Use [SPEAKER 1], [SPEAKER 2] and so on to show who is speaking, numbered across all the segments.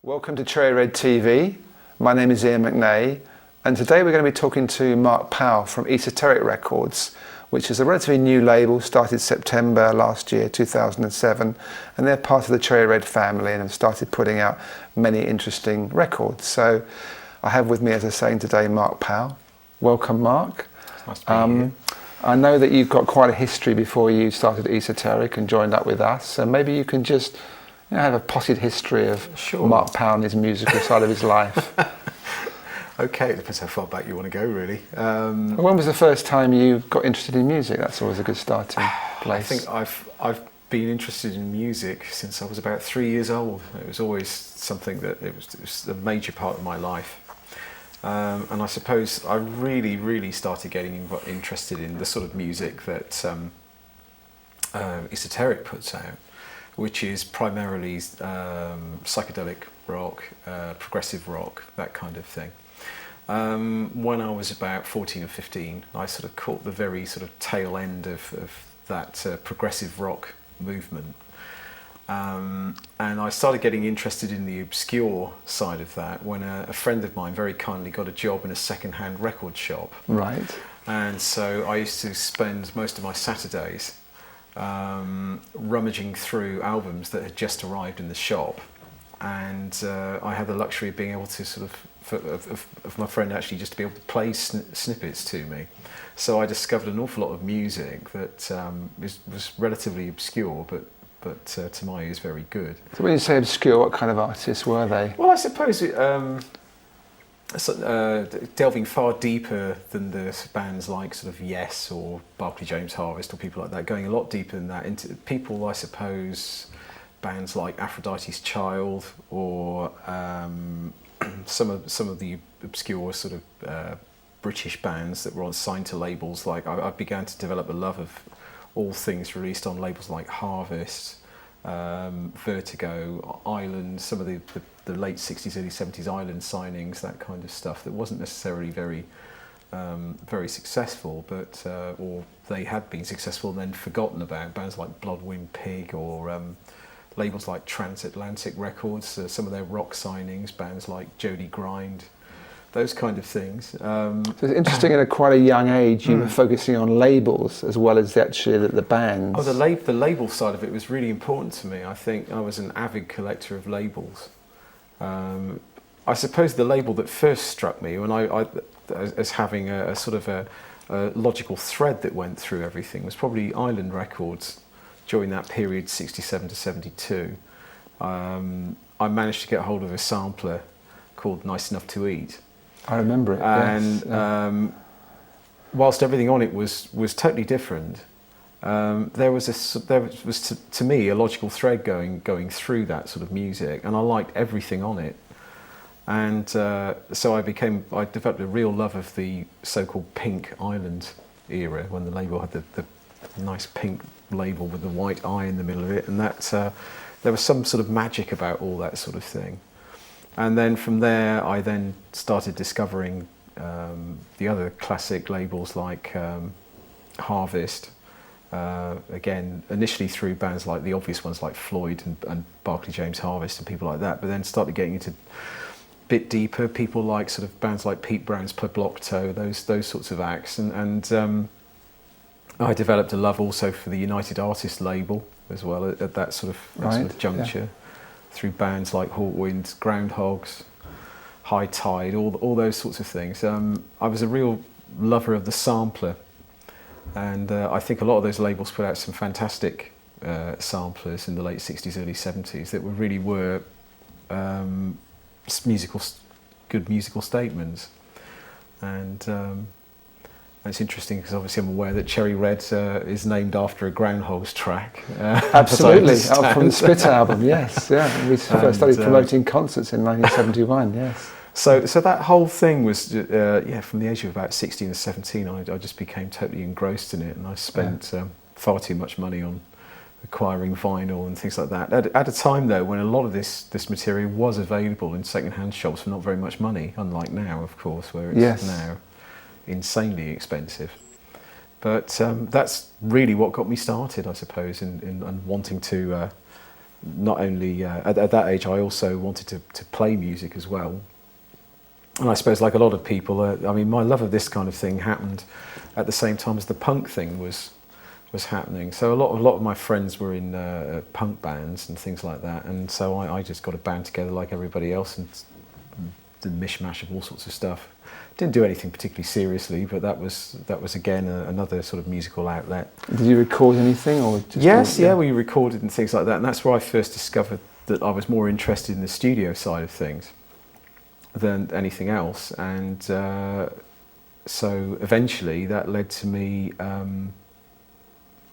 [SPEAKER 1] Welcome to Cherry Red TV. My name is Iain McNay, and today we're going to be talking to Mark Powell from Esoteric Records, which is a relatively new label, started September last year, 2007, and they're part of the Cherry Red family and have started putting out many interesting records. So I have with me, as I was saying today, Mark Powell. Welcome, Mark.
[SPEAKER 2] Nice to be here.
[SPEAKER 1] I know that you've got quite a history before you started Esoteric and joined up with us, so maybe you can just have a potted history of Mark Powell and his musical side of his life.
[SPEAKER 2] Okay, it depends how far back you want to go, really.
[SPEAKER 1] When was the first time you got interested in music? That's always a good starting place.
[SPEAKER 2] I think I've been interested in music since I was about 3 years old. It was always something that it was a major part of my life. And I suppose I really started getting interested in the sort of music that Esoteric puts out, which is primarily psychedelic rock, progressive rock, that kind of thing. When I was about 14 or 15, I sort of caught the very sort of tail end of that progressive rock movement. And I started getting interested in the obscure side of that when a friend of mine very kindly got a job in a second-hand record shop.
[SPEAKER 1] Right.
[SPEAKER 2] And so I used to spend most of my Saturdays rummaging through albums that had just arrived in the shop, and I had the luxury of being able to sort of my friend actually just to be able to play snippets to me. So I discovered an awful lot of music that was relatively obscure, but to my ears very good.
[SPEAKER 1] So when you say obscure, what kind of artists were they?
[SPEAKER 2] Well, I suppose delving far deeper than the bands like sort of Yes or Barclay James Harvest or people like that, going a lot deeper than that into people, I suppose, bands like Aphrodite's Child or some of the obscure sort of British bands that were signed to labels. Like I began to develop a love of all things released on labels like Harvest, Vertigo, Island, some of the late 60s, early 70s Island signings, that kind of stuff that wasn't necessarily very successful, but or they had been successful and then forgotten about. Bands like Bloodwind Pig or labels like Transatlantic Records, some of their rock signings, bands like Jody Grind, those kind of things.
[SPEAKER 1] So it's interesting, at quite a young age you were focusing on labels as well as the bands.
[SPEAKER 2] Oh, the label side of it was really important to me. I think I was an avid collector of labels. I suppose the label that first struck me when I as having a sort of a logical thread that went through everything was probably Island Records during that period, 67 to 72. I managed to get hold of a sampler called Nice Enough to Eat.
[SPEAKER 1] I remember it.
[SPEAKER 2] And
[SPEAKER 1] yes.
[SPEAKER 2] Whilst everything on it was totally different, there was to me a logical thread going through that sort of music, and I liked everything on it. And so I developed a real love of the so-called Pink Island era, when the label had the nice pink label with the white eye in the middle of it, and that there was some sort of magic about all that sort of thing. And then from there, I then started discovering the other classic labels like Harvest. Again, initially through bands like the obvious ones like Floyd and Barclay James Harvest and people like that, but then started getting into a bit deeper, people like sort of bands like Pete Brown's Plurblocto, those sorts of acts, and I developed a love also for the United Artists label as well at that sort of juncture. Yeah. Through bands like Hawkwind, Groundhogs, High Tide, all those sorts of things. I was a real lover of the sampler, and I think a lot of those labels put out some fantastic samplers in the late 60s, early 70s that really were good musical statements. And it's interesting because obviously I'm aware that Cherry Red is named after a Groundhogs track.
[SPEAKER 1] Absolutely, from the Spit album, yes. Yeah, we first started promoting concerts in 1971, yes.
[SPEAKER 2] So that whole thing was, from the age of about 16 or 17, I just became totally engrossed in it, and I spent far too much money on acquiring vinyl and things like that. At a time, though, when a lot of this material was available in second-hand shops for not very much money, unlike now, of course, where it's now insanely expensive. But that's really what got me started, I suppose, in wanting to not only at that age, I also wanted to play music as well. And I suppose, like a lot of people, I mean, my love of this kind of thing happened at the same time as the punk thing was happening. So a lot of my friends were in punk bands and things like that, and so I just got a band together like everybody else and did a mishmash of all sorts of stuff. Didn't do anything particularly seriously, but that was again another sort of musical outlet.
[SPEAKER 1] Did you record anything, or just
[SPEAKER 2] yes, yeah, we recorded and things like that, and that's where I first discovered that I was more interested in the studio side of things than anything else, and so eventually that led to me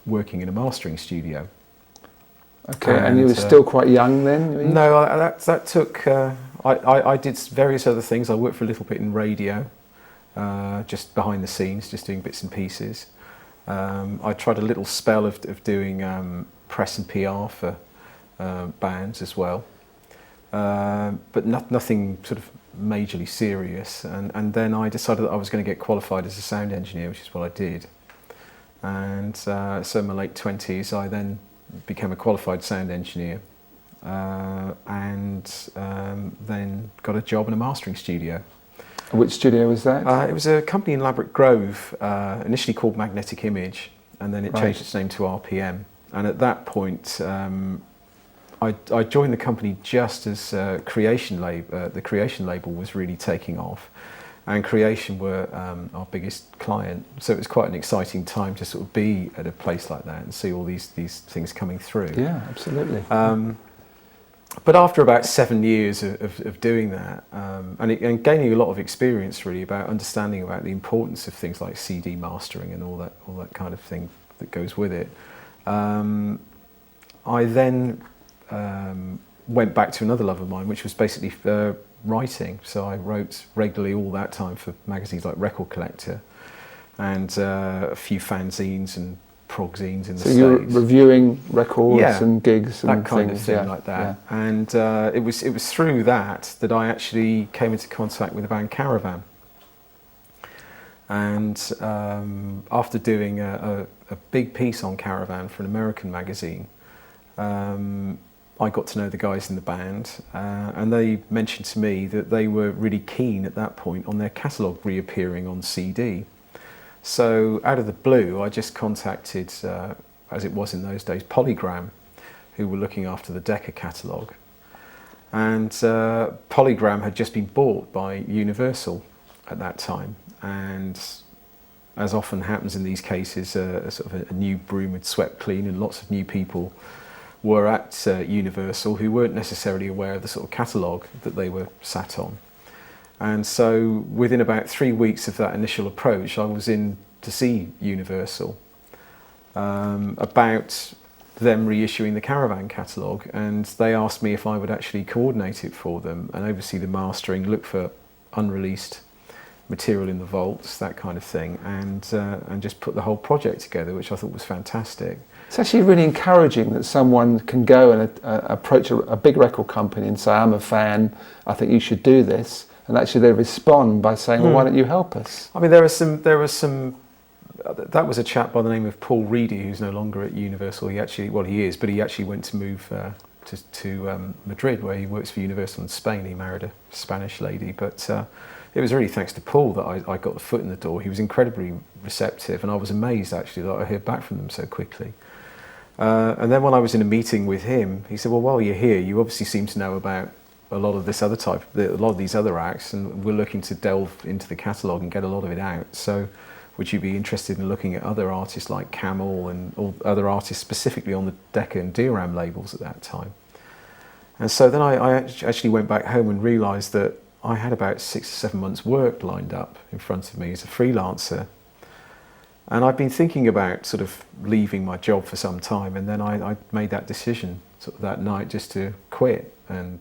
[SPEAKER 2] working in a mastering studio.
[SPEAKER 1] Okay, and you were still quite young then?
[SPEAKER 2] No, that took. I did various other things. I worked for a little bit in radio, just behind the scenes, just doing bits and pieces. I tried a little spell of doing press and PR for bands as well, but nothing sort of majorly serious. And then I decided that I was going to get qualified as a sound engineer, which is what I did. And so in my late 20s, I then became a qualified sound engineer, and then got a job in a mastering studio.
[SPEAKER 1] Which studio was that?
[SPEAKER 2] It was a company in Ladbroke Grove, initially called Magnetic Image, and then it changed its name to RPM. And at that point, I joined the company just as the Creation label was really taking off. And Creation were our biggest client, so it was quite an exciting time to sort of be at a place like that and see all these things coming through.
[SPEAKER 1] Yeah, absolutely.
[SPEAKER 2] But after about 7 years of doing that, and gaining a lot of experience really about understanding about the importance of things like CD mastering and all that kind of thing that goes with it, I then went back to another love of mine, which was basically writing. So I wrote regularly all that time for magazines like Record Collector and a few fanzines and progzines in the States.
[SPEAKER 1] So you're reviewing records and gigs and
[SPEAKER 2] that kind
[SPEAKER 1] things.
[SPEAKER 2] of thing like that. Yeah. And it was through that I actually came into contact with the band Caravan. And after doing a big piece on Caravan for an American magazine, I got to know the guys in the band, and they mentioned to me that they were really keen at that point on their catalogue reappearing on CD. So out of the blue, I just contacted, as it was in those days, Polygram, who were looking after the Decca catalogue. And Polygram had just been bought by Universal at that time. And as often happens in these cases, sort of a new broom had swept clean, and lots of new people were at Universal who weren't necessarily aware of the sort of catalogue that they were sat on. And so within about 3 weeks of that initial approach, I was in to see Universal about them reissuing the Caravan catalogue, and they asked me if I would actually coordinate it for them and oversee the mastering, look for unreleased material in the vaults, that kind of thing, and just put the whole project together, which I thought was fantastic.
[SPEAKER 1] It's actually really encouraging that someone can go and approach a big record company and say, I'm a fan, I think you should do this. And actually they respond by saying, well, why don't you help us?
[SPEAKER 2] I mean, there was some, that was a chap by the name of Paul Reedy, who's no longer at Universal. He is, but he actually went to move to Madrid, where he works for Universal in Spain. He married a Spanish lady, but it was really thanks to Paul that I got the foot in the door. He was incredibly receptive, and I was amazed actually that I heard back from them so quickly. And then when I was in a meeting with him, he said, well, while you're here, you obviously seem to know about a lot of these other acts, and we're looking to delve into the catalogue and get a lot of it out. So would you be interested in looking at other artists like Camel and all other artists specifically on the Decca and Dioram labels at that time? And so then I actually went back home and realised that I had about 6 or 7 months' work lined up in front of me as a freelancer. And I'd been thinking about sort of leaving my job for some time, and then I made that decision sort of that night just to quit and